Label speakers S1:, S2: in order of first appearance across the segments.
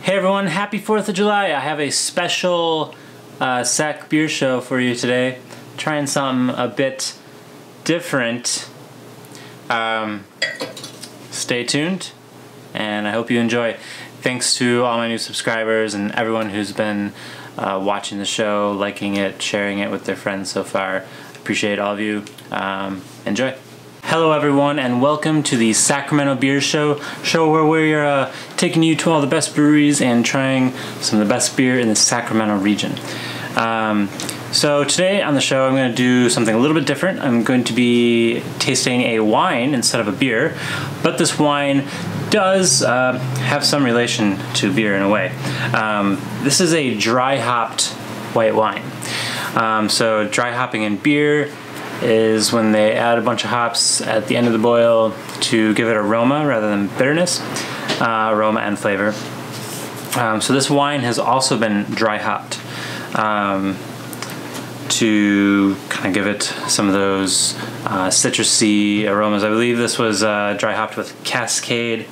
S1: Hey everyone, happy 4th of July. I have a special Sac Beer Show for you today. Trying something a bit different. Stay tuned, and I hope you enjoy. Thanks to all my new subscribers and everyone who's been watching the show, liking it, sharing it with their friends so far. Appreciate all of you. Enjoy. Hello everyone, and welcome to the Sacramento Beer Show where we're taking you to all the best breweries and trying some of the best beer in the Sacramento region. So today on the show I'm going to do something a little bit different. I'm going to be tasting a wine instead of a beer, but this wine does have some relation to beer in a way. This is a dry hopped white wine. So dry hopping in beer is when they add a bunch of hops at the end of the boil to give it aroma rather than bitterness, aroma and flavor. So this wine has also been dry hopped to kind of give it some of those citrusy aromas. I believe this was dry hopped with Cascade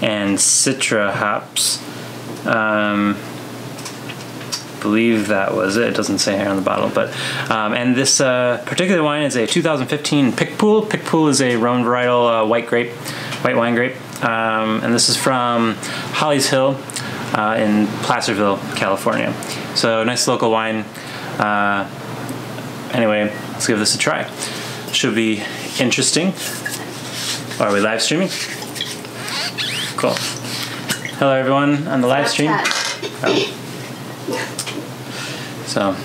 S1: and Citra hops. Believe that was it. It doesn't say here on the bottle, but and this particular wine is a 2015 Picpoul. Picpoul is a rhone varietal white wine grape, and this is from Holly's Hill in Placerville, California. So nice local wine. Anyway, let's give this a try. Should be interesting. Are we live streaming? Cool. Hello everyone on the live stream. Oh. So,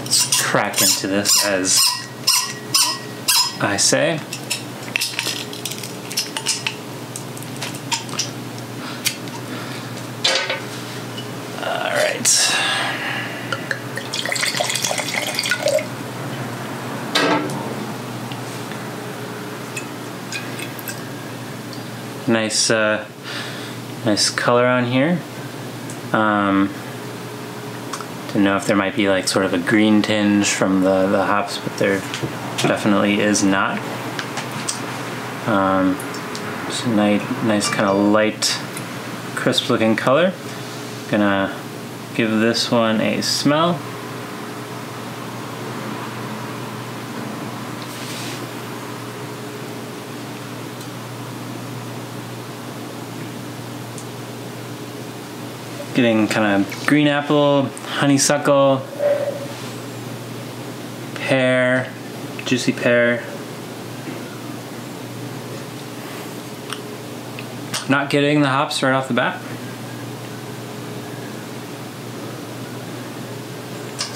S1: let's crack into this, as I say. All right. Nice, nice color on here. Didn't know if there might be like sort of a green tinge from the hops, but there definitely is not. Just a nice kind of light, crisp looking color. Gonna give this one a smell. Getting kind of green apple, honeysuckle, pear, juicy pear. Not getting the hops right off the bat.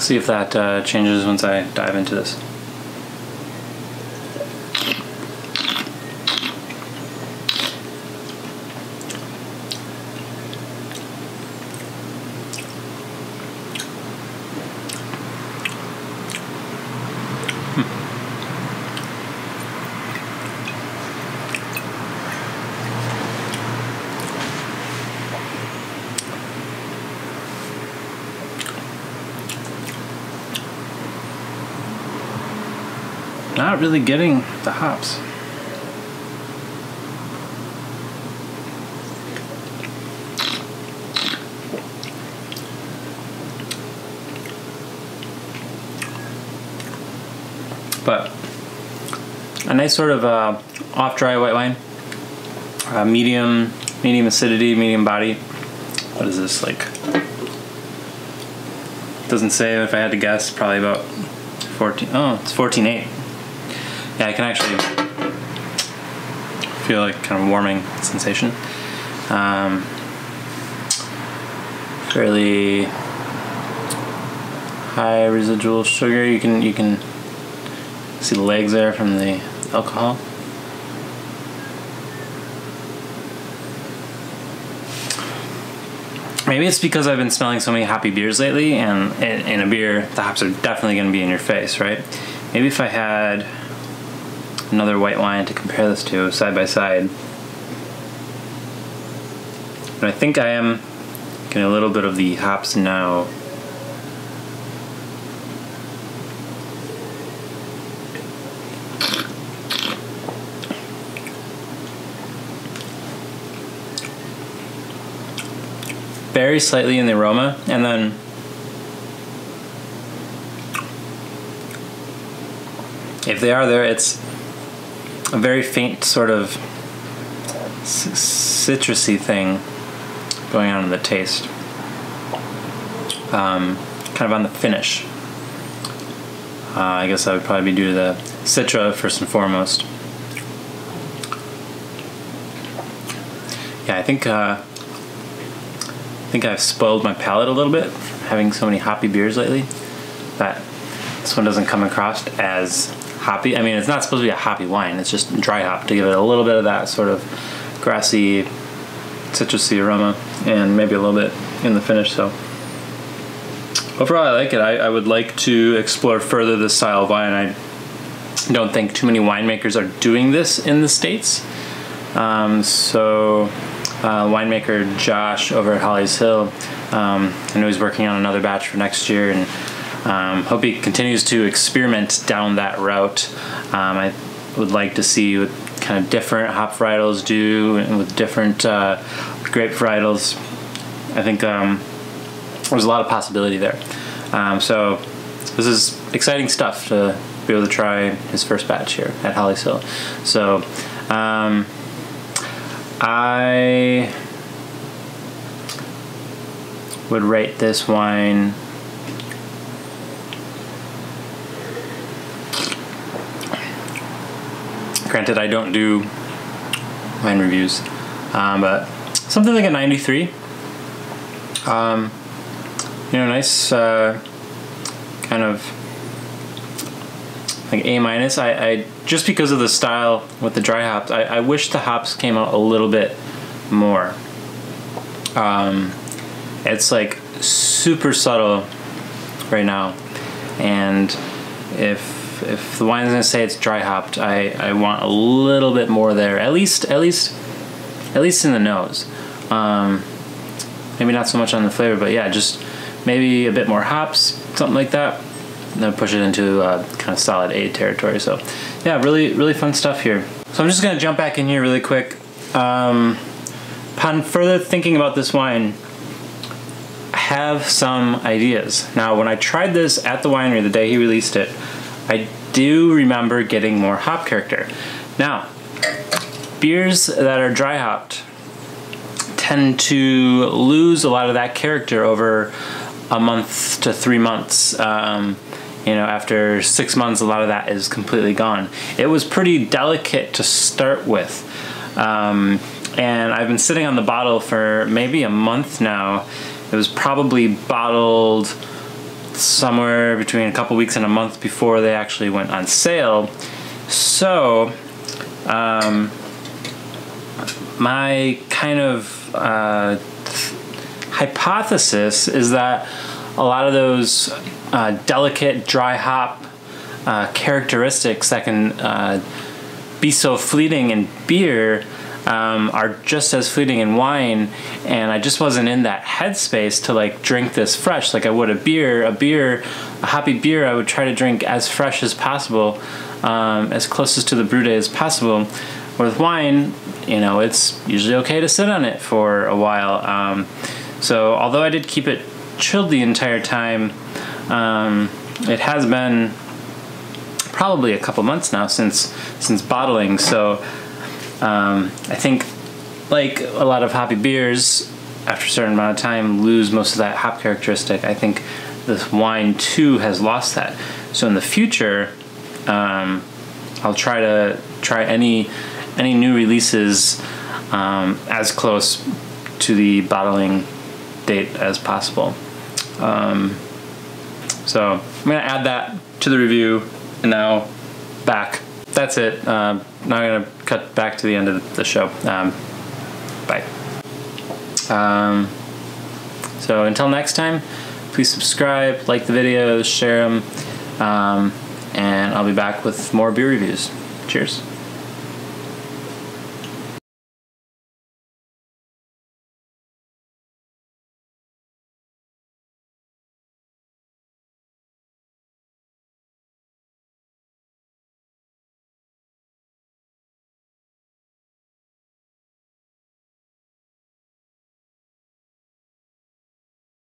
S1: See if that changes once I dive into this. Not really getting the hops. But a nice sort of off-dry white wine. Medium acidity, medium body. What is this, like? Doesn't say. If I had to guess, probably about 14. Oh, it's 14.8. Yeah, I can actually feel like kind of warming sensation. Fairly high residual sugar. You can see the legs there from the alcohol. Maybe it's because I've been smelling so many hoppy beers lately, and in a beer, the hops are definitely going to be in your face, right? Maybe if I had another white wine to compare this to side by side. But I think I am getting a little bit of the hops now. very slightly in the aroma, and then if they are there, it's a very faint sort of citrusy thing going on in the taste. Kind of on the finish. I guess that would probably be due to the Citra first and foremost. Yeah, I think I've spoiled my palate a little bit, having so many hoppy beers lately, that this one doesn't come across as hoppy. I mean, it's not supposed to be a hoppy wine, it's just dry hop to give it a little bit of that sort of grassy, citrusy aroma, and maybe a little bit in the finish. So overall, I like it. I would like to explore further this style of wine. I don't think too many winemakers are doing this in the States. Winemaker Josh over at Holly's Hill, I know he's working on another batch for next year, and hope he continues to experiment down that route. I would like to see what kind of different hop varietals do, and with different grape varietals. I think there's a lot of possibility there. So this is exciting stuff to be able to try his first batch here at Holly's Hill. So I would rate this wine granted, I don't do wine reviews, but something like a 93. You know, nice kind of like A-. I just because of the style with the dry hops, I wish the hops came out a little bit more. It's like super subtle right now, and if the wine's gonna say it's dry hopped, I want a little bit more there, at least in the nose. Maybe not so much on the flavor, but yeah, just maybe a bit more hops, something like that, and then push it into kind of solid A territory. So yeah, really fun stuff here. So I'm just gonna jump back in here really quick. Upon further thinking about this wine, I have some ideas. Now, when I tried this at the winery the day he released it, I do remember getting more hop character. Now, beers that are dry hopped tend to lose a lot of that character over a month to 3 months. You know, after 6 months, a lot of that is completely gone. It was pretty delicate to start with. And I've been sitting on the bottle for maybe a month now. It was probably bottled somewhere between a couple weeks and a month before they actually went on sale. So, my kind of hypothesis is that a lot of those delicate dry hop characteristics that can be so fleeting in beer are just as fleeting in wine, and I just wasn't in that headspace to like drink this fresh like I would a hoppy beer. I would try to drink as fresh as possible, as closest to the brew day as possible. With wine, you know, it's usually okay to sit on it for a while. So although I did keep it chilled the entire time, it has been probably a couple months now since bottling. So I think, like a lot of hoppy beers, after a certain amount of time lose most of that hop characteristic. I think this wine too has lost that. So in the future, I'll try any new releases as close to the bottling date as possible. So I'm gonna add that to the review, and now back. That's it. Now I'm gonna cut back to the end of the show. Bye. So until next time, please subscribe, like the videos, share them, and I'll be back with more beer reviews. Cheers.